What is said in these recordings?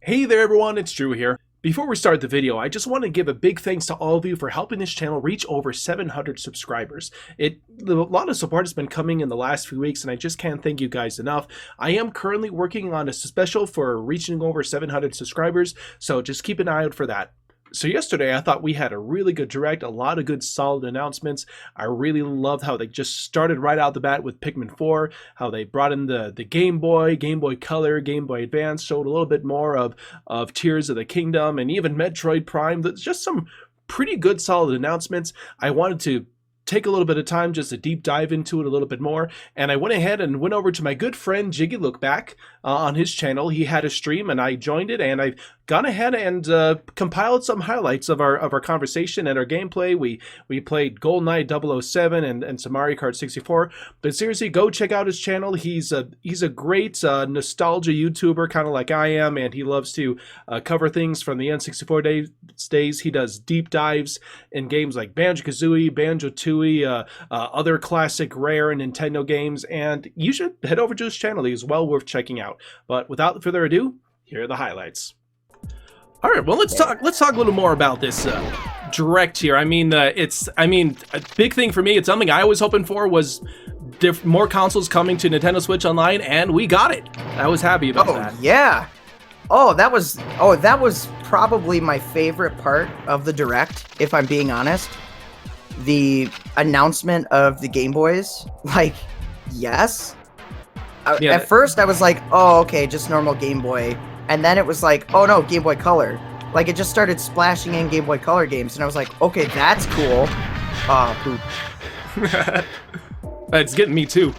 Hey there everyone, it's Drew here. Before we start the video, I just want to give a big thanks to all of you for helping this channel reach over 700 subscribers. A lot of support has been coming in the last few weeks and I just can't thank you guys enough. I am currently working on a special for reaching over 700 subscribers, so just keep an eye out for that. So yesterday I thought we had a really good direct, a lot of good solid announcements. I really loved how they just started right out the bat with Pikmin 4, how they brought in the Game Boy Color, Game Boy Advance, showed a little bit more of Tears of the Kingdom, and even Metroid Prime. That's just some pretty good solid announcements. I wanted to take a little bit of time just to deep dive into it a little bit more, and I went ahead and went over to my good friend Jiggy Lookback on his channel. He had a stream and I joined it, and I've gone ahead and compiled some highlights of our conversation and our gameplay. We played GoldenEye 007 and some Mario Kart 64, but seriously, go check out his channel. He's a great nostalgia YouTuber, kind of like I am, and he loves to cover things from the N64 days. He does deep dives in games like Banjo-Kazooie, Banjo-Tooie, other classic Rare and Nintendo games, and you should head over to his channel. He's well worth checking out. But without further ado, here are the highlights. All right, well, let's talk a little more about this direct here. I mean, a big thing for me. It's something I was hoping for was more consoles coming to Nintendo Switch Online, and we got it. I was happy about that. Yeah. That was probably my favorite part of the direct, if I'm being honest. The announcement of the Game Boys, like, yes. Yeah. At first, I was like, oh, okay, just normal Game Boy. And then it was like, oh no, Game Boy Color. Like, it just started splashing in Game Boy Color games, and I was like, okay, that's cool. Poop. It's getting me too.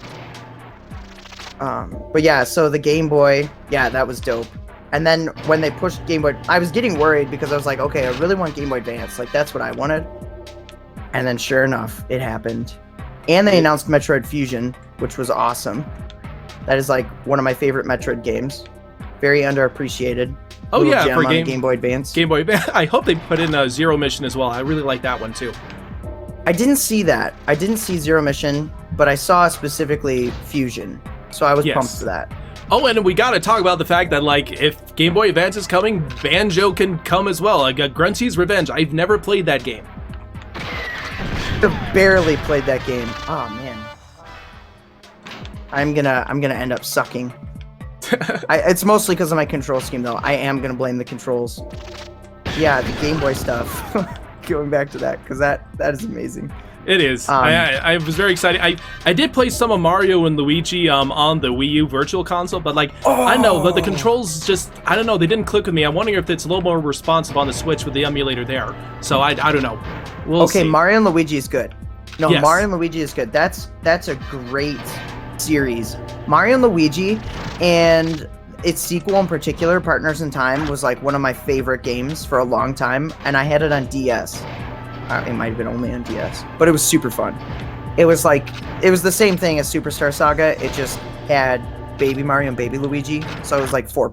But yeah, so the Game Boy, yeah, that was dope. And then when they pushed Game Boy, I was getting worried because I was like, okay, I really want Game Boy Advance. Like, that's what I wanted. And then sure enough, it happened. And they announced Metroid Fusion, which was awesome. That is like one of my favorite Metroid games. Very underappreciated. Oh yeah, for Game Boy Advance. Game Boy Advance. I hope they put in a Zero Mission as well. I really like that one too. I didn't see that. I didn't see Zero Mission, but I saw specifically Fusion. So I was pumped for that. Oh, and we gotta talk about the fact that, like, if Game Boy Advance is coming, Banjo can come as well. Like, Grunty's Revenge. I've never played that game. I've barely played that game. Oh man. I'm gonna end up sucking. It's mostly because of my control scheme, though. I am gonna blame the controls. Yeah, the Game Boy stuff. Going back to that, because that is amazing. It is. I was very excited. I did play some of Mario and Luigi on the Wii U Virtual Console, but like, I don't know, the controls just, I don't know, they didn't click with me. I'm wondering if it's a little more responsive on the Switch with the emulator there. So I don't know. We'll see. Mario and Luigi is good. No, yes. Mario and Luigi is good. That's a great series. Mario and Luigi and its sequel in particular, Partners in Time, was like one of my favorite games for a long time, and I had it on DS. It might have been only on DS, but it was super fun. It was the same thing as Superstar Saga. It just had Baby Mario and Baby Luigi, so it was like 4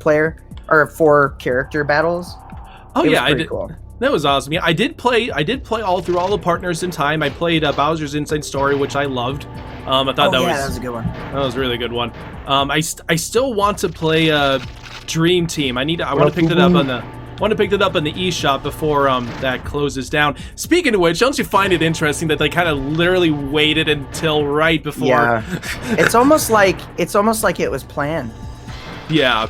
character battles. Oh yeah, I did. Cool. That was awesome. Yeah, I did play all through all the Partners in Time. I played Bowser's Inside Story, which I loved. I thought that was a good one. That was a really good one. I still want to play Dream Team. I want to pick it up on the eShop before that closes down. Speaking of which, don't you find it interesting that they kind of literally waited until right before? Yeah. it's almost like it was planned. Yeah,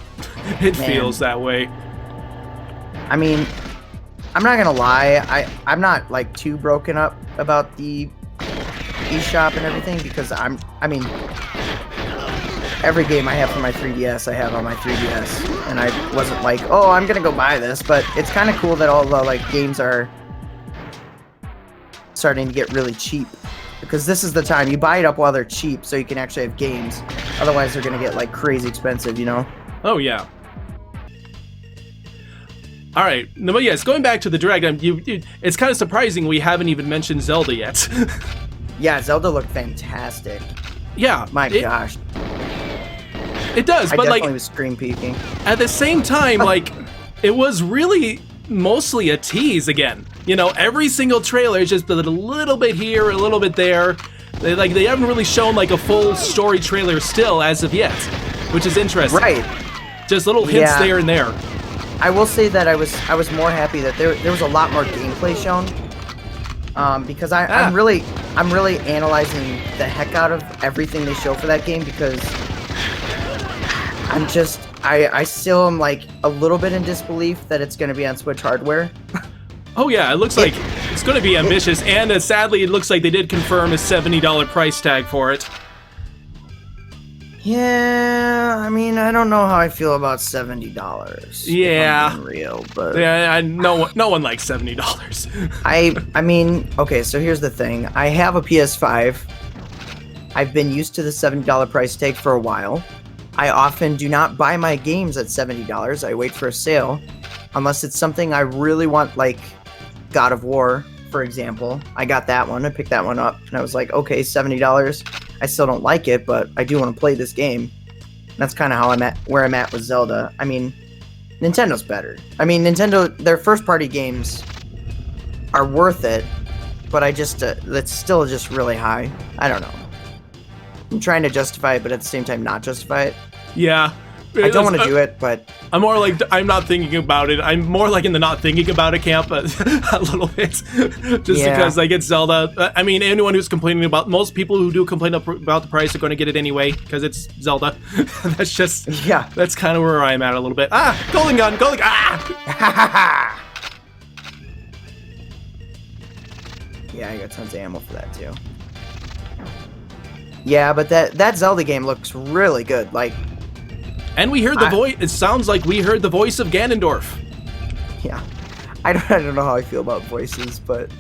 it feels that way. I mean, I'm not gonna lie, I'm not like too broken up about the eShop and everything, because I mean, every game I have for my 3DS, I have on my 3DS, and I wasn't like, oh, I'm gonna go buy this, but it's kind of cool that all the like games are starting to get really cheap, because this is the time you buy it up while they're cheap, so you can actually have games. Otherwise, they're gonna get like crazy expensive, you know? Oh yeah. All right, no, but yes, going back to the direct, it's kind of surprising we haven't even mentioned Zelda yet. Yeah, Zelda looked fantastic. Yeah, my gosh, it does. But definitely like, was screen peeking. At the same time, like, it was really mostly a tease again. You know, every single trailer is just a little bit here, a little bit there. They haven't really shown like a full story trailer still as of yet, which is interesting. Right. Just little hints there and there. I will say that I was more happy that there was a lot more gameplay shown. Because I'm really analyzing the heck out of everything they show for that game, because I still am like a little bit in disbelief that it's going to be on Switch hardware. Oh yeah, it looks like it's going to be ambitious, and sadly, it looks like they did confirm a $70 price tag for it. Yeah, I mean, I don't know how I feel about $70. Yeah, if I'm being real, but yeah, no one likes $70. I mean, okay, so here's the thing. I have a PS5. I've been used to the $70 price tag for a while. I often do not buy my games at $70. I wait for a sale, unless it's something I really want, like God of War, for example. I got that one. I picked that one up, and I was like, okay, $70. I still don't like it, but I do want to play this game. And that's kind of how where I'm at with Zelda. I mean, Nintendo's better. I mean, Nintendo, their first-party games are worth it, but that's still just really high. I don't know. I'm trying to justify it, but at the same time not justify it. Yeah. I don't want to do it, but I'm more like, I'm not thinking about it. I'm more like in the not thinking about it camp a little bit. Just because like it's Zelda. I mean, anyone who's complaining about, most people who do complain about the price are going to get it anyway, because it's Zelda. That's just, yeah. That's kind of where I'm at a little bit. Ah, golden gun, ah! Yeah, I got tons of ammo for that too. Yeah, but that Zelda game looks really good. Like, and we heard the voice. It sounds like we heard the voice of Ganondorf. Yeah, I don't know how I feel about voices, but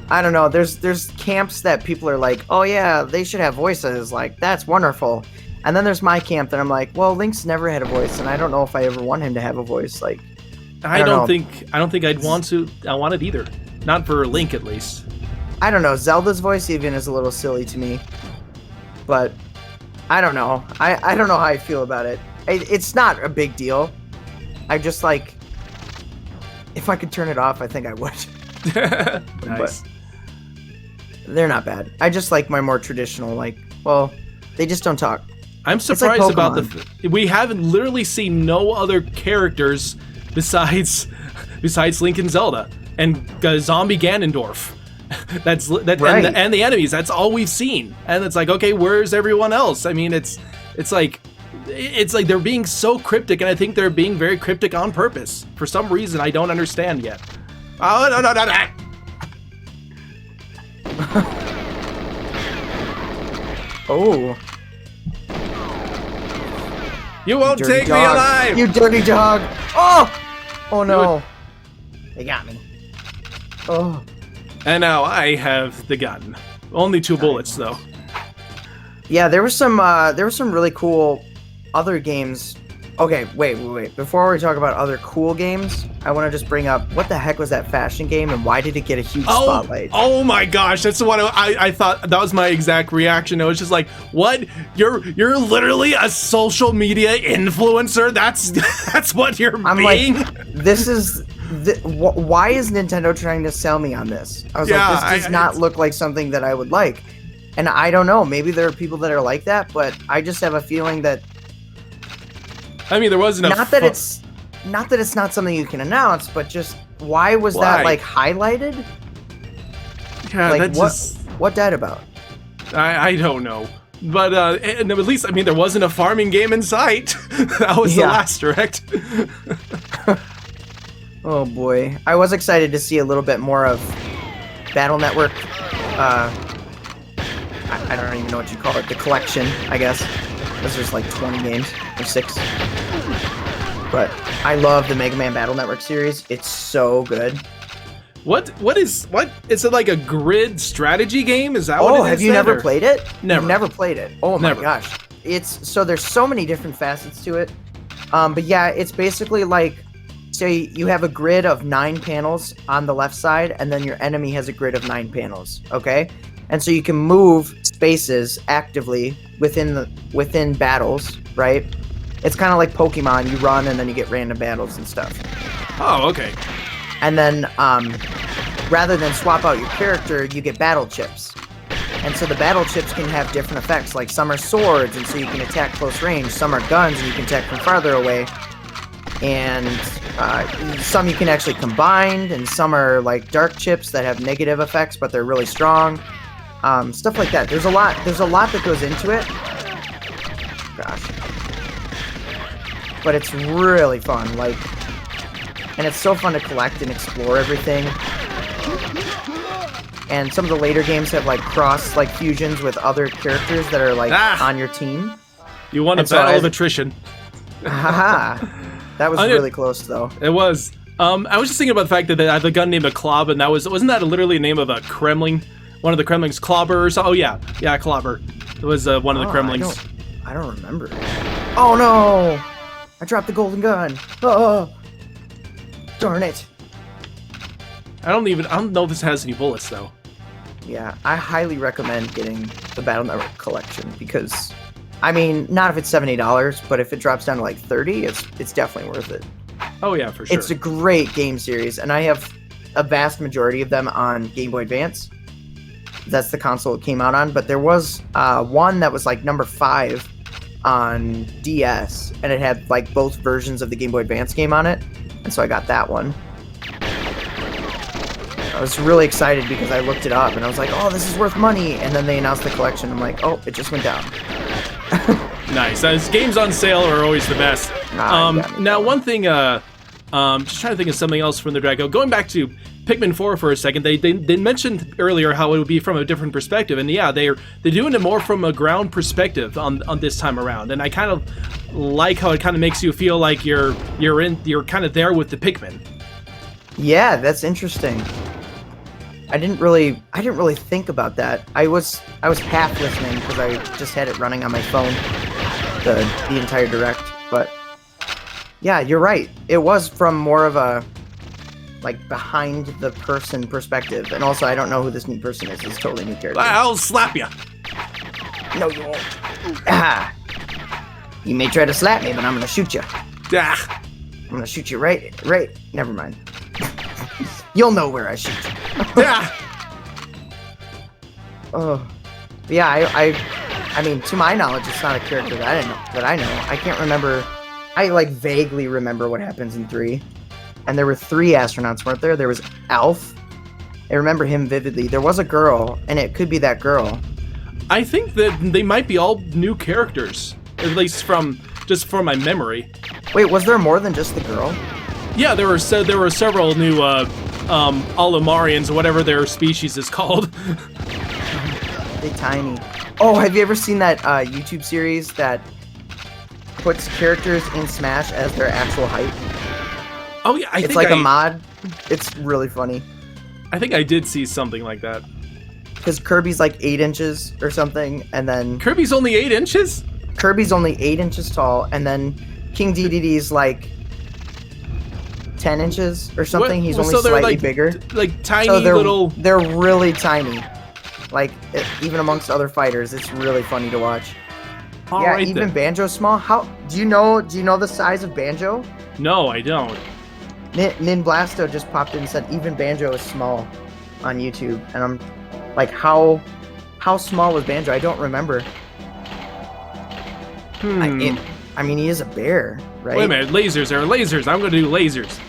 I don't know. There's camps that people are like, oh yeah, they should have voices. Like, that's wonderful. And then there's my camp that I'm like, well, Link's never had a voice, and I don't know if I ever want him to have a voice. Like, I don't think I'd want to. I want it either. Not for Link, at least. I don't know. Zelda's voice even is a little silly to me, but I don't know. I don't know how I feel about it. It's not a big deal. I just like, if I could turn it off, I think I would. Nice. But they're not bad. I just like my more traditional, like, well, they just don't talk. I'm surprised like about we haven't literally seen no other characters besides Link and Zelda and zombie Ganondorf. That's right. and the enemies. That's all we've seen. And it's like, okay, where's everyone else? I mean, it's like they're being so cryptic, and I think they're being very cryptic on purpose for some reason I don't understand yet. Oh no! Oh. You won't take me alive! You dirty dog! Oh! Oh no. They got me. Oh. And now I have the gun. Only 2 bullets, though. Yeah, there were some really cool other games. Okay, wait. Before we talk about other cool games, I want to just bring up, what the heck was that fashion game, and why did it get a huge spotlight? Oh my gosh, that's the one I thought, that was my exact reaction. It was just like, what? You're literally a social media influencer? That's what you're being? Like, this is... why is Nintendo trying to sell me on this? I was like, this does not look like something that I would like. And I don't know, maybe there are people that are like that, but I just have a feeling that... I mean, there wasn't not that it's not something you can announce, but just why was that like highlighted? Yeah, like what that about? I don't know. But and at least, I mean, there wasn't a farming game in sight. That was the last direct. Oh boy, I was excited to see a little bit more of Battle Network. I don't even know what you call it. The collection, I guess. Because there's like 20 games or 6. But I love the Mega Man Battle Network series. It's so good. What is it, like a grid strategy game? Is that what it is? Oh, have you never played it? Never. You've never played it. Oh my gosh. There's so many different facets to it. But yeah, it's basically like, say you have a grid of 9 panels on the left side, and then your enemy has a grid of 9 panels, okay? And so you can move spaces actively within battles, right? It's kind of like Pokemon. You run and then you get random battles and stuff. Oh, okay. And then rather than swap out your character, you get battle chips. And so the battle chips can have different effects. Like some are swords, and so you can attack close range. Some are guns, and you can attack from farther away. and some you can actually combine, and some are like dark chips that have negative effects, but they're really strong. Stuff like that. There's a lot that goes into it. Gosh. But it's really fun, like, and it's so fun to collect and explore everything. And some of the later games have like fusions with other characters that are like on your team. You won a battle of attrition. Haha. That was really close though. It was. I was just thinking about the fact that I had a gun named a Klob, and wasn't that literally the name of a Kremling? One of the Kremlings, Klobber or something? Oh yeah, Klobber. It was one of the Kremlings. I don't remember. Oh no! I dropped the golden gun. Oh, darn it! I don't know if this has any bullets though. Yeah, I highly recommend getting the Battle Network collection because, I mean, not if it's $70, but if it drops down to like 30, it's definitely worth it. Oh yeah, for sure. It's a great game series, and I have a vast majority of them on Game Boy Advance. That's the console it came out on, but there was one that was like number 5 on DS, and it had like both versions of the Game Boy Advance game on it, and so I got that one. I was really excited because I looked it up and I was like, oh, this is worth money, and then they announced the collection. I'm like, oh, it just went down. Nice. Games on sale are always the best. Now, one thing, just trying to think of something else from the Draco. Going back to Pikmin 4 for a second, they mentioned earlier how it would be from a different perspective, and yeah, they're doing it more from a ground perspective on this time around, and I kind of like how it kind of makes you feel like you're kind of there with the Pikmin. Yeah, that's interesting. I didn't really think about that. I was half listening because I just had it running on my phone the entire direct, but yeah, you're right. It was from more of a like behind the person perspective, and also I don't know who this new person is. It's totally new character. I'll slap you. No, you won't. Ah. You may try to slap me, but I'm gonna shoot you. Ah. I'm gonna shoot you right. Never mind. You'll know where I shoot you. Oh, yeah. I mean, to my knowledge, it's not a character that I know. I can't remember. I like vaguely remember what happens in 3. And there were 3 astronauts, weren't there? There was Alf. I remember him vividly. There was a girl, and it could be that girl. I think that they might be all new characters, at least from my memory. Wait, was there more than just the girl? Yeah, there were several new Alomarians, or whatever their species is called. They tiny. Oh, have you ever seen that YouTube series that puts characters in Smash as their actual height? Oh yeah, it's like a mod. It's really funny. I think I did see something like that. Because Kirby's like 8 inches or something, and then Kirby's only 8 inches? Kirby's only 8 inches tall, and then King Dedede's like 10 inches or something. He's only slightly bigger. Like tiny little... They're really tiny. Like, even amongst other fighters, it's really funny to watch. Even Banjo's small. How do you know the size of Banjo? No, I don't. Nin Blasto just popped in and said even Banjo is small on YouTube, and I'm like, how small was Banjo? I don't remember. I mean, he is a bear, right? Wait a minute, lasers. There are lasers. I'm going to do lasers.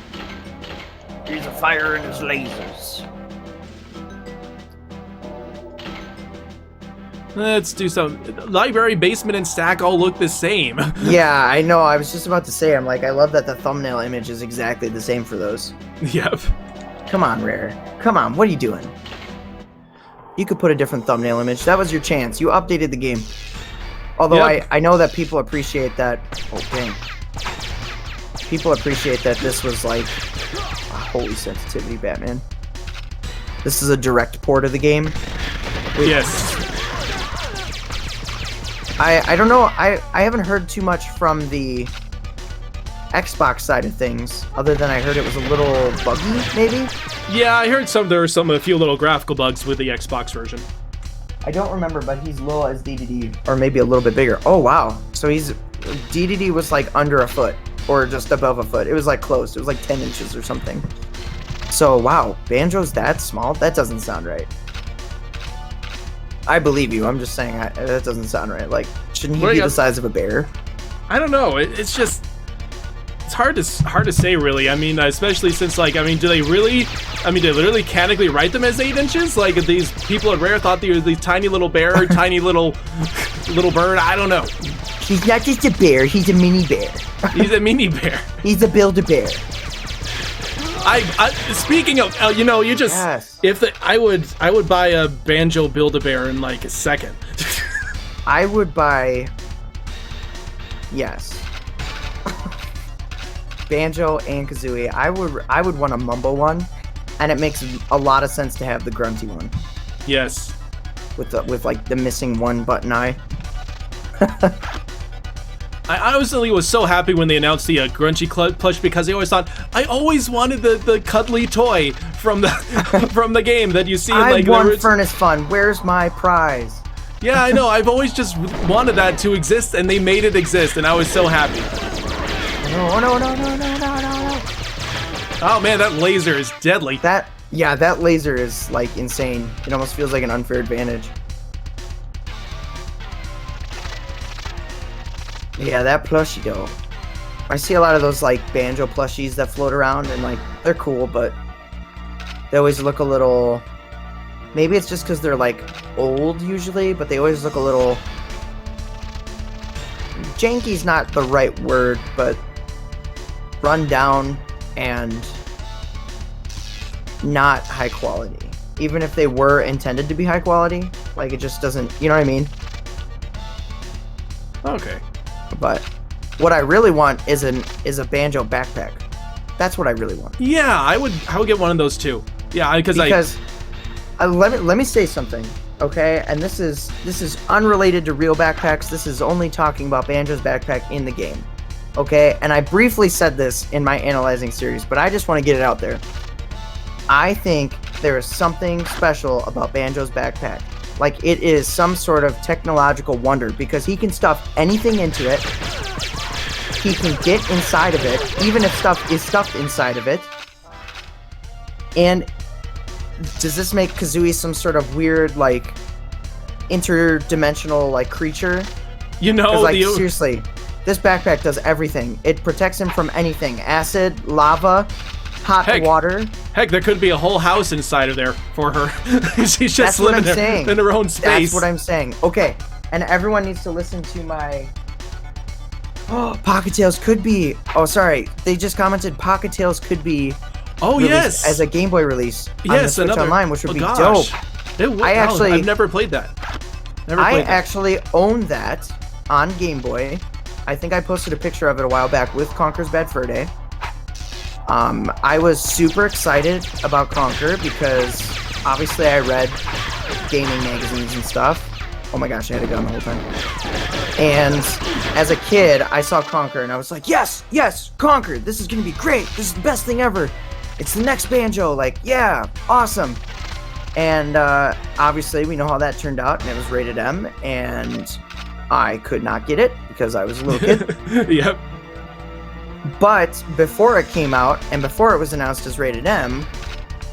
He's a fire in his lasers. Let's do some. Library, basement, and stack all look the same. Yeah, I know. I was just about to say, I'm like, I love that the thumbnail image is exactly the same for those. Yep. Come on, Rare. Come on, what are you doing? You could put a different thumbnail image. That was your chance. You updated the game. Although I know that people appreciate that. Oh, dang. People appreciate that this was like... holy sensitivity, Batman. This is a direct port of the game. Yes. I don't know. I haven't heard too much from the Xbox side of things, other than I heard it was a little buggy, maybe? Yeah, I heard there were a few little graphical bugs with the Xbox version. I don't remember, but he's little as DDD, or maybe a little bit bigger. Oh, wow. So DDD was like under a foot, or just above a foot. It was like close. It was like 10 inches or something. So, wow, Banjo's that small? That doesn't sound right. I believe you. I'm just saying that doesn't sound right. Like, shouldn't he be the size of a bear? I don't know. It's hard to say, really. I mean, especially since, like, I mean, do they really canonically write them as 8 inches? Like, these people at Rare thought they were these tiny little bear, tiny little bird. I don't know. He's not just a bear, he's a mini bear. He's a mini bear. He's a Build-A-Bear. Speaking of, you know, you just Yes. I would buy a Banjo Build-A-Bear in like a second. I would buy. Yes. Banjo and Kazooie. I would want a Mumbo one, and it makes a lot of sense to have the Grunty one Yes. with like the missing one button eye. I honestly was so happy when they announced the Grungy plush, because I always wanted the cuddly toy from the from the game that you see in, like, I won Furnace Fun. Where's my prize? Yeah, I know. I've always just wanted that to exist, and they made it exist, and I was so happy. No. Oh man, that laser is deadly. That laser is like insane. It almost feels like an unfair advantage. Yeah, that plushie though. I see a lot of those like Banjo plushies that float around, and like they're cool, but they always look a little. Maybe it's just because they're like old usually, but they always look a little. Janky's not the right word, but run down and not high quality. Even if they were intended to be high quality, like it just doesn't. You know what I mean? Okay. But what I really want is a Banjo backpack. That's what I really want. Yeah, I would get one of those too. Yeah, because let me say something, okay? And this is unrelated to real backpacks. This is only talking about Banjo's backpack in the game, okay? And I briefly said this in my analyzing series, but I just want to get it out there. I think there is something special about Banjo's backpack. Like, it is some sort of technological wonder, because he can stuff anything into it. He can get inside of it, even if stuff is stuffed inside of it. And does this make Kazooie some sort of weird, like, interdimensional, like, creature? You know, like, seriously, this backpack does everything. It protects him from anything. Acid, lava, hot water. Heck, there could be a whole house inside of there for her. She's just living there in her own space. That's what I'm saying. Okay, and everyone needs to listen to my... Oh, Pocket Tales could be... Oh, sorry. They just commented Pocket Tales could be... Oh, yes! As a Game Boy release on the Switch Online, which would be dope. I've never played that. I actually own that on Game Boy. I think I posted a picture of it a while back with Conker's Bad Fur Day. I was super excited about Conker because obviously I read gaming magazines and stuff. Oh my gosh, I had a gun the whole time. And as a kid, I saw Conker and I was like, yes, Conker, this is gonna be great. This is the best thing ever. It's the next Banjo, like, yeah, awesome. And obviously we know how that turned out, and it was rated M, and I could not get it because I was a little kid. Yep. But before it came out, and before it was announced as rated M,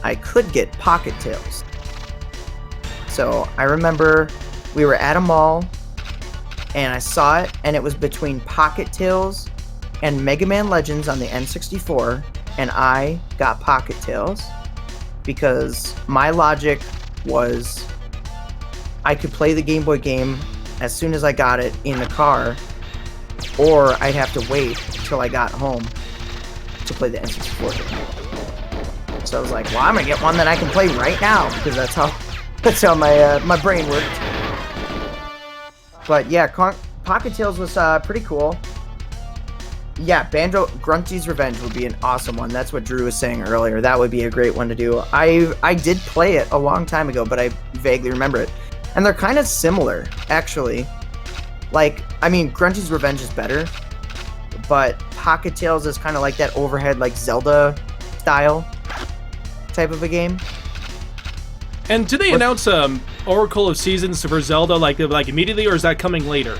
I could get Pocket Tales. So I remember we were at a mall, and I saw it, and it was between Pocket Tales and Mega Man Legends on the N64, and I got Pocket Tales because my logic was I could play the Game Boy game as soon as I got it in the car, or I'd have to wait till I got home to play the N64 game. So I was like, well, I'm gonna get one that I can play right now, because that's how my brain worked. But yeah, Pocket Tales was pretty cool. Yeah, Banjo Grunty's Revenge would be an awesome one. That's what Drew was saying earlier. That would be a great one to do. I did play it a long time ago, but I vaguely remember it. And they're kind of similar, actually. Like, I mean, Grunty's Revenge is better, but Pocket Tales is kind of like that overhead, like Zelda style type of a game. And do they announce Oracle of Seasons for Zelda like immediately, or is that coming later?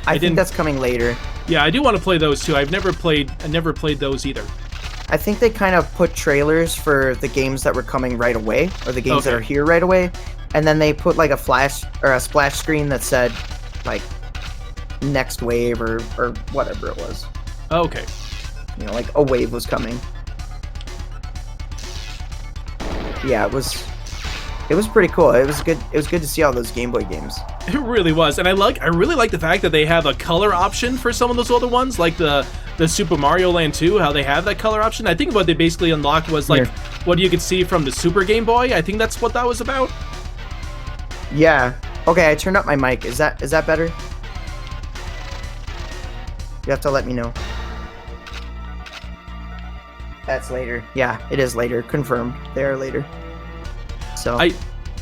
I think that's coming later. Yeah, I do want to play those too. I never played those either. I think they kind of put trailers for the games that were coming right away, or the games that are here right away, and then they put like a flash or a splash screen that said like next wave or whatever it was. Okay. You know, like a wave was coming. Yeah, it was pretty cool. It was good to see all those Game Boy games. It really was, and I really like the fact that they have a color option for some of those older ones, like the Super Mario Land 2, how they have that color option. I think what they basically unlocked was like what you could see from the Super Game Boy. I think that's what that was about. Yeah. Okay, I turned up my mic. Is that better? You have to let me know. That's later. Yeah, it is later. Confirmed. They are later. So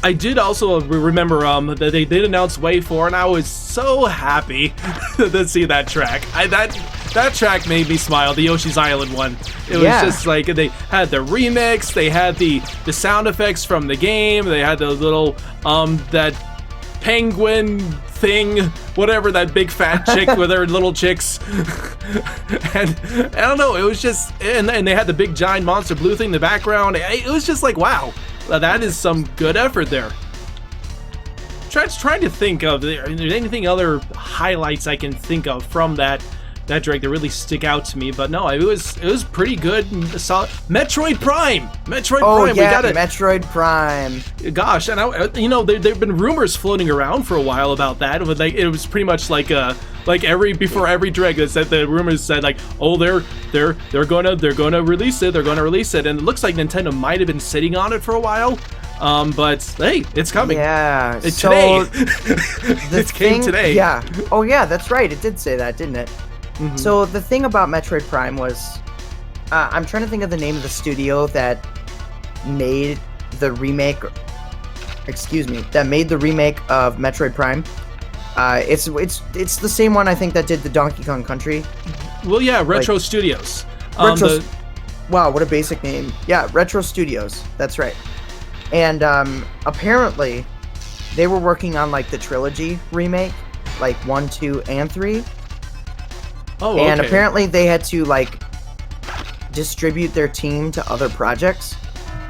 I did also remember that they did announce Wave 4, and I was so happy to see that track. That track made me smile, the Yoshi's Island one. It was just like, they had the remix, they had the sound effects from the game, they had the little, that penguin thing, whatever, that big fat chick with her little chicks. And I don't know, it was just, and they had the big giant monster blue thing in the background. It was just like, wow, that is some good effort there. Trying to think of, is there anything other highlights I can think of from that direct that really stick out to me? But no, it was pretty good and solid. Metroid Prime. Oh yeah, we got it. Metroid Prime. Gosh, and you know, there've been rumors floating around for a while about that. It was pretty much like before every direct that said, the rumors said like, oh, they're gonna release it, and it looks like Nintendo might have been sitting on it for a while. But hey, it's coming. Yeah. It's so today. It came today. Yeah. Oh yeah, that's right. It did say that, didn't it? Mm-hmm. So the thing about Metroid Prime was, I'm trying to think of the name of the studio that made the remake. That made the remake of Metroid Prime. It's the same one, I think, that did the Donkey Kong Country. Well, yeah, Retro Studios. Wow, what a basic name. Yeah, Retro Studios. That's right. And apparently, they were working on like the trilogy remake, like 1, 2, and 3. Oh, okay. And apparently they had to like distribute their team to other projects,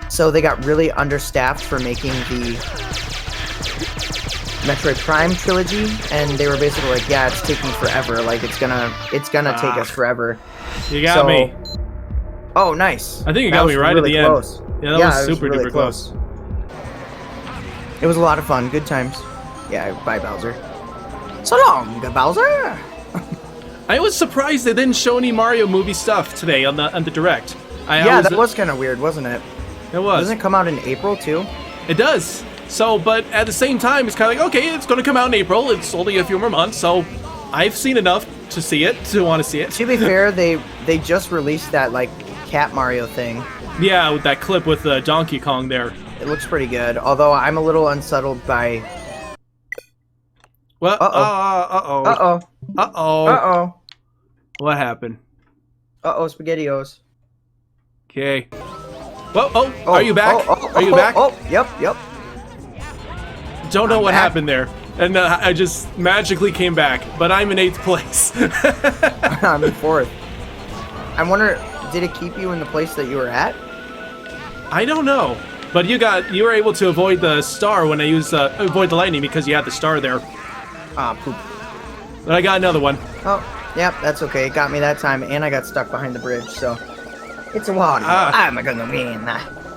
so they got really understaffed for making the Metroid Prime trilogy, and they were basically like, yeah, it's taking forever. Like it's gonna take us forever. You got me. Oh, nice. I think you got me right really at the close. end. Yeah, that was super really duper close. It was a lot of fun. Good times. Yeah, bye, Bowser. So long, Bowser. I was surprised they didn't show any Mario movie stuff today on the direct. That was kind of weird, wasn't it? It was. Doesn't it come out in April too? It does. So, but at the same time, it's kind of like, okay, it's going to come out in April. It's only a few more months, so I've seen enough to see it, to want to see it. To be fair, they just released that like Cat Mario thing. Yeah, with that clip with Donkey Kong there. It looks pretty good, although I'm a little unsettled by. Well, uh-oh. What happened? Uh-oh, SpaghettiOs. Okay. Whoa, are you back? Are you back? Oh, yep. Don't know what happened there. And I just magically came back, but I'm in 8th place. I'm in 4th. I wonder, did it keep you in the place that you were at? I don't know. But you were able to avoid the star when I used avoid the lightning because you had the star there. Ah, poop. But I got another one. Oh, yep, that's okay. It got me that time, and I got stuck behind the bridge, so it's a water. I'm gonna win.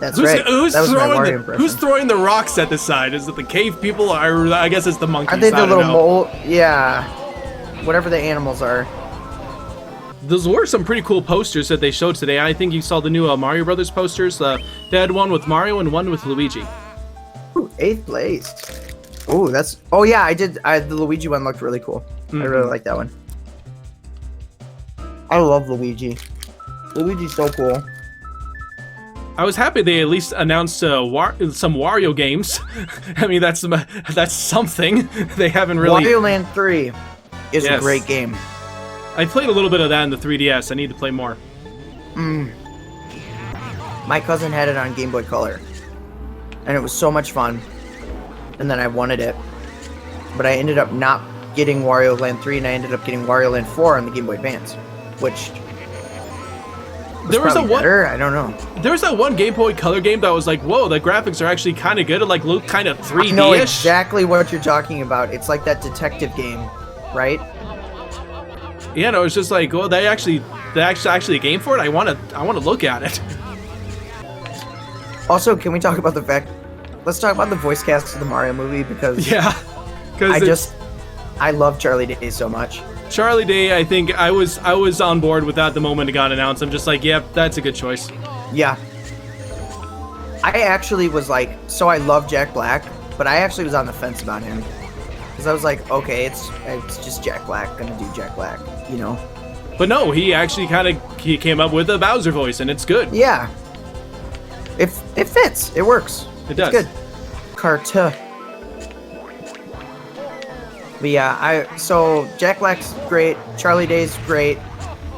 That's right. Who's throwing the rocks at the side? Is it the cave people, or I guess it's the monkeys? Are they the little mole? Yeah, whatever the animals are. Those were some pretty cool posters that they showed today. I think you saw the new Mario Brothers posters. They had one with Mario and one with Luigi. Ooh, 8th place. Ooh, that's. Oh yeah, I did. The Luigi one looked really cool. Mm-hmm. I really like that one. I love Luigi. Luigi's so cool. I was happy they at least announced some Wario games. I mean, that's something. They haven't really. Wario Land 3 is a great game. I played a little bit of that in the 3DS. I need to play more. My cousin had it on Game Boy Color, and it was so much fun. And then I wanted it, but I ended up not getting Wario Land 3, and I ended up getting Wario Land 4 on the Game Boy Advance, which was better. I don't know. There was that one Game Boy Color game that was like, whoa, the graphics are actually kind of good. It like looked kind of 3D-ish. I know exactly what you're talking about. It's like that detective game, right? Yeah, no, it's just like, well, they actually actually a game for it? I want to look at it. Also, can we talk about the fact? Let's talk about the voice cast of the Mario movie because Yeah, because I love Charlie Day so much. Charlie Day, I think I was on board with that the moment it got announced. I'm just like, yep, that's a good choice. Yeah. I actually was like, so I love Jack Black, but I actually was on the fence about him. Because I was like, okay, it's just Jack Black, gonna do Jack Black, you know? But no, he actually he came up with a Bowser voice, and it's good. Yeah. It fits. It works. It does. It's good. Carta. But yeah, so Jack Black's great, Charlie Day's great,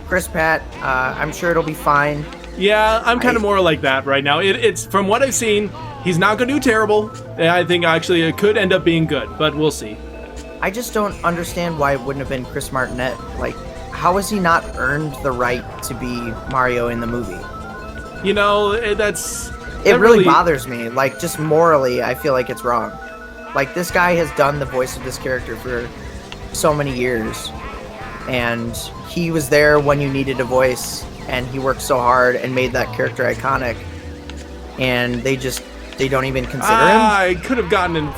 Chris Pratt, I'm sure it'll be fine. Yeah, I'm kind of more like that right now. It's from what I've seen, he's not going to do terrible. I think actually it could end up being good, but we'll see. I just don't understand why it wouldn't have been Chris Martinet. Like, how has he not earned the right to be Mario in the movie? You know, It really bothers me. Like, just morally, I feel like it's wrong. Like, this guy has done the voice of this character for so many years. And he was there when you needed a voice. And he worked so hard and made that character iconic. And they don't even consider him? I could have gotten in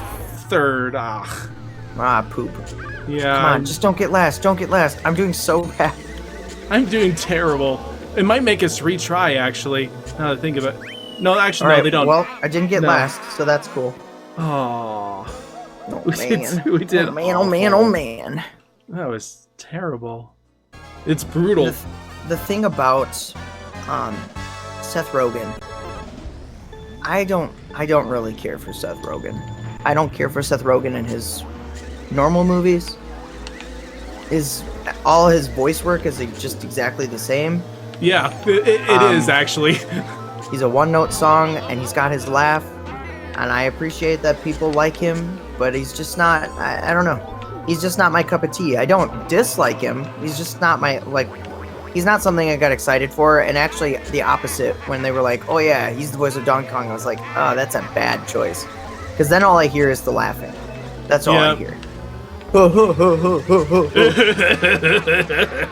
third. Poop. Yeah. Come on, just don't get last. Don't get last. I'm doing so bad. I'm doing terrible. It might make us retry, actually, now that I think of it. No, actually, All right, no, they don't. Well, I didn't get No. last, so that's cool. Oh, Oh, we man. did. We did. Oh, man, oh, man, oh, man. That was terrible. It's brutal. The thing about Seth Rogen, I don't really care for Seth Rogen. I don't care for Seth Rogen in his normal movies. All his voice work is just exactly the same. Yeah, it is actually. He's a one-note song, and he's got his laugh, and I appreciate that people like him, but he's just not, I don't know. He's just not my cup of tea. I don't dislike him. He's just not he's not something I got excited for, and actually the opposite, when they were like, oh yeah, he's the voice of Donkey Kong, I was like, oh, that's a bad choice. Because then all I hear is the laughing. That's all I hear.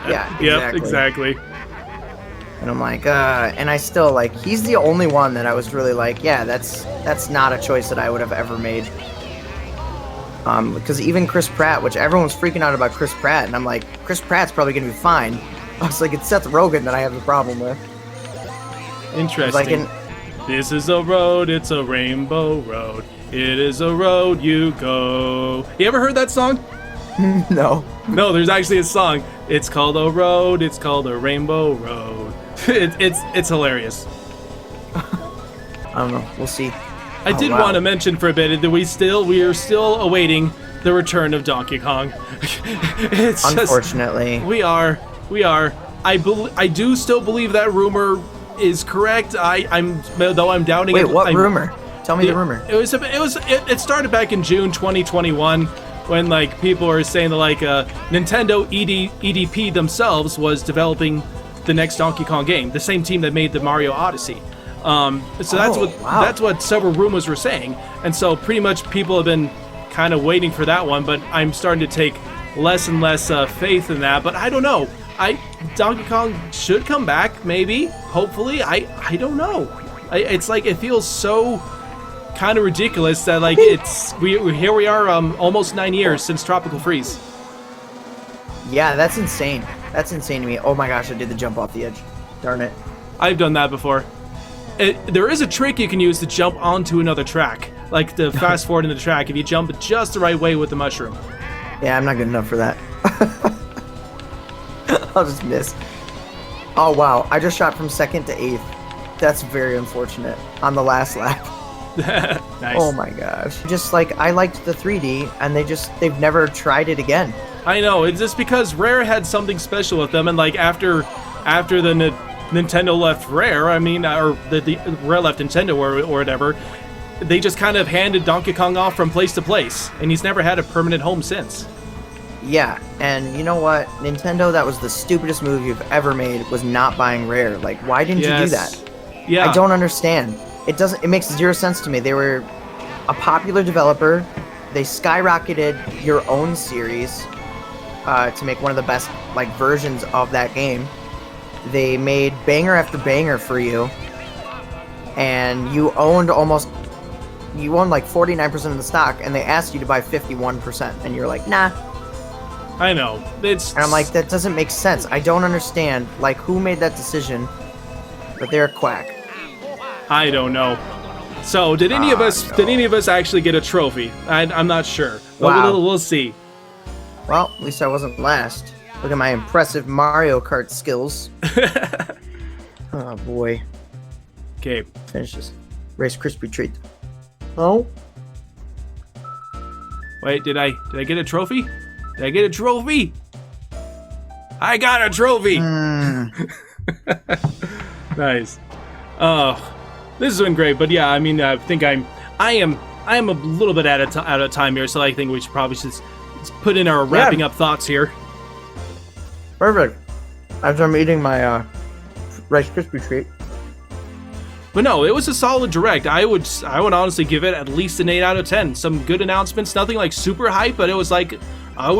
Yeah, exactly. Yep, exactly. And I'm like, and I still like, he's the only one that I was really like, yeah, that's not a choice that I would have ever made. Because even Chris Pratt, which everyone's freaking out about Chris Pratt, and I'm like, Chris Pratt's probably gonna be fine. I was like, it's Seth Rogen that I have the problem with. Interesting. This is a road, it's a rainbow road. It is a road you go. You ever heard that song? No. No, there's actually a song. It's called a road, it's called a rainbow road. It's hilarious. I don't know. We'll see. I did want to mention for a bit that we are still awaiting the return of Donkey Kong. Unfortunately. We are. I do still believe that rumor is correct. I'm doubting it. Wait, what rumor? Tell me the rumor. It started back in June 2021 when like people were saying that like Nintendo EDP themselves was developing the next Donkey Kong game, the same team that made the Mario Odyssey. That's what several rumors were saying, and so pretty much people have been kind of waiting for that one. But I'm starting to take less and less faith in that. But I don't know. Donkey Kong should come back, maybe, hopefully. I don't know. It's like it feels so kind of ridiculous that like here we are almost 9 years since Tropical Freeze. Yeah, that's insane. That's insane to me. Oh my gosh, I did the jump off the edge. Darn it. I've done that before. There is a trick you can use to jump onto another track, like the fast forward in the track if you jump just the right way with the mushroom. Yeah, I'm not good enough for that. I'll just miss. Oh wow, I just shot from 2nd to 8th. That's very unfortunate on the last lap. Nice. Oh my gosh. Just like, I liked the 3D, and they've never tried it again. I know, it's just because Rare had something special with them, and like after the Nintendo left Rare, or the Rare left Nintendo or whatever, they just kind of handed Donkey Kong off from place to place, and he's never had a permanent home since. Yeah, and you know what? Nintendo, that was the stupidest move you've ever made, was not buying Rare. Like, why didn't you do that? Yeah. I don't understand. It makes zero sense to me. They were a popular developer. They skyrocketed your own series to make one of the best like versions of that game. they made banger after banger for you, and you owned like 49% of the stock, and they asked you to buy 51%, and you're like, nah. I know. And I'm like, that doesn't make sense. I don't understand, like, who made that decision, but they're a quack. I don't know. So, did any of us actually get a trophy? I'm not sure. But Wow. we'll see. Well, at least I wasn't last. Look at my impressive Mario Kart skills. Oh, boy. Okay. Finish this. Rice Krispie treat. Oh? Wait, did I get a trophy? Did I get a trophy? I got a trophy! Nice. This has been great, but yeah, I mean, I think I am a little bit out of time here, so I think we should probably just put in our wrapping up thoughts here. Perfect. After I'm eating my Rice Krispie treat. But no, it was a solid direct. I would honestly give it at least an 8 out of 10. Some good announcements, nothing like super hype, but it was like it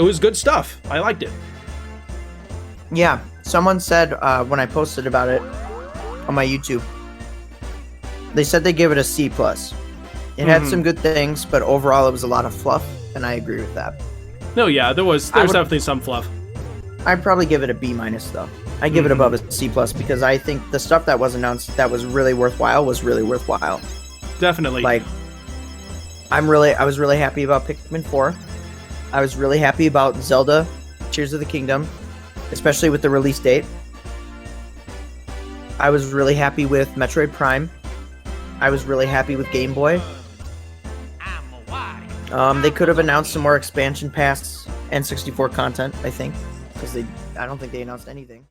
was good stuff. I liked it. Yeah, someone said when I posted about it on my YouTube, they said they gave it a C+. It had some good things, but overall it was a lot of fluff, and I agree with that. No, yeah, there was definitely some fluff. I'd probably give it a B- though. I give it above a C+ because I think the stuff that was announced that was really worthwhile was really worthwhile. Definitely. Like, I was really happy about Pikmin 4. I was really happy about Zelda Tears of the Kingdom, especially with the release date. I was really happy with Metroid Prime. I was really happy with Game Boy. They could have announced some more expansion pass N64 content, I think, because I don't think they announced anything.